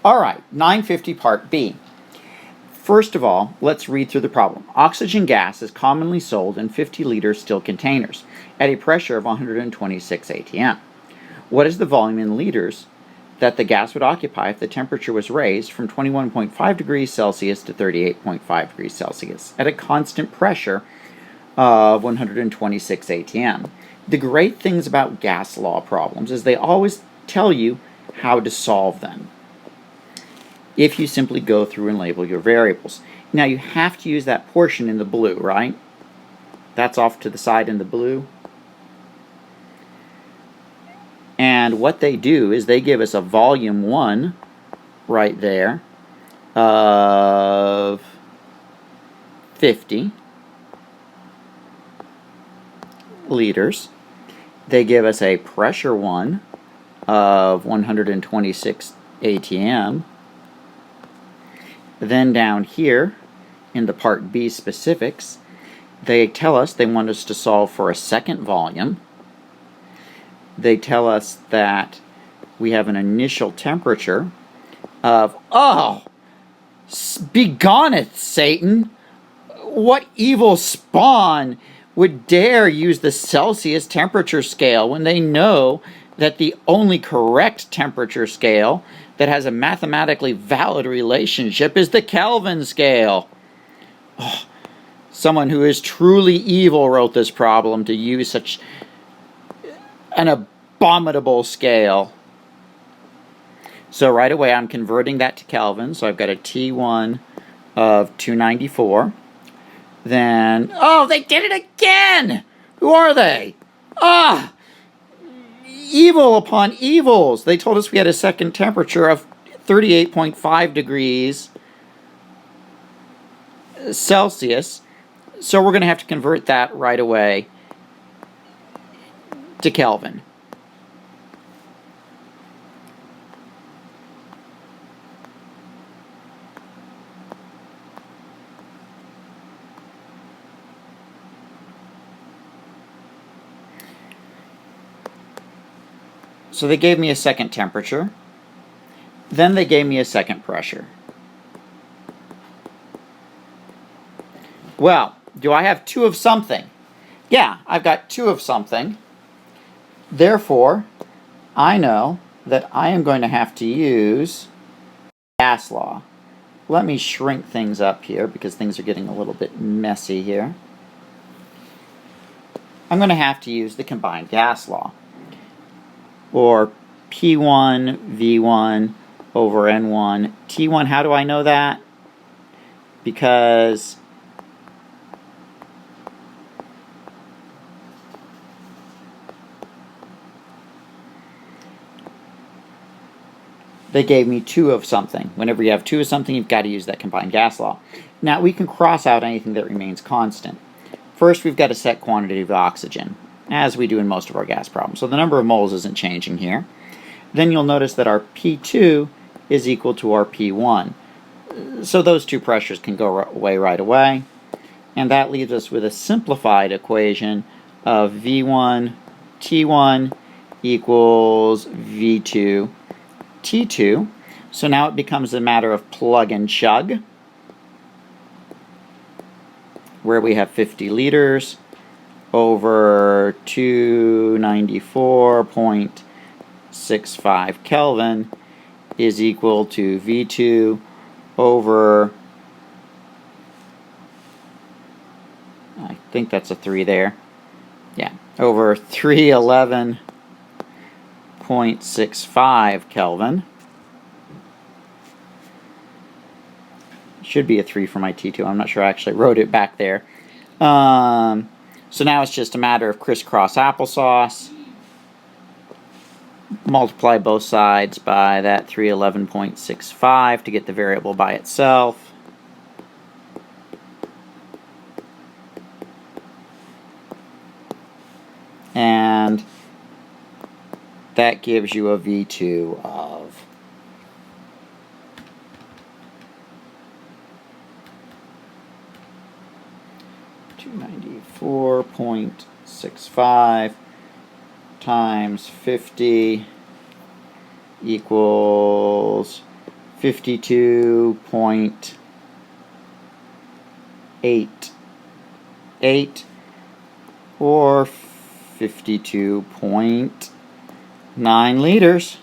All right, 950 Part B. First of all, let's read through the problem. Oxygen gas is commonly sold in 50-liter still containers at a pressure of 126 atm. What is the volume in liters that the gas would occupy if the temperature was raised from 21.5 degrees Celsius to 38.5 degrees Celsius at a constant pressure of 126 atm? The great things about gas law problems is they always tell you how to solve them if you simply go through and label your variables. Now you have to use that portion in the blue, right? That's off to the side in the blue. And what they do is they give us a volume 1 right there of 50 liters. They give us a pressure 1 of 126 atm. Then down here in the Part B specifics, they tell us they want us to solve for a second volume. They tell us that we have an initial temperature of, begoneth, Satan! What evil spawn would dare use the Celsius temperature scale when they know that the only correct temperature scale that has a mathematically valid relationship is the Kelvin scale? Someone who is truly evil wrote this problem to use such an abominable scale. So right away I'm converting that to Kelvin. So I've got a T1 of 294. Then, they did it again! Who are they? Evil upon evils. They told us we had a second temperature of 38.5 degrees Celsius. So we're going to have to convert that right away to Kelvin. So they gave me a second temperature. Then they gave me a second pressure. Well, do I have 2 of something? Yeah, I've got 2 of something. Therefore, I know that I am going to have to use gas law. Let me shrink things up here because things are getting a little bit messy here. I'm going to have to use the combined gas law, or P1 V1 over N1 T1. How do I know that? Because they gave me 2 of something. Whenever you have 2 of something, you've got to use that combined gas law. Now we can cross out anything that remains constant. First, we've got a set quantity of oxygen, as we do in most of our gas problems. So the number of moles isn't changing here. Then you'll notice that our P2 is equal to our P1. So those 2 pressures can go away right away. And that leaves us with a simplified equation of V1 T1 equals V2 T2. So now it becomes a matter of plug and chug, where we have 50 liters over 294.65 Kelvin is equal to V2 over, I think that's a 3 there, yeah, over 311.65 Kelvin. Should be a 3 for my T2. I'm not sure I actually wrote it back there. So now it's just a matter of crisscross applesauce. Multiply both sides by that 311.65 to get the variable by itself. And that gives you a V2 of 294.65 times 50 equals 52.88 or 52.9 liters.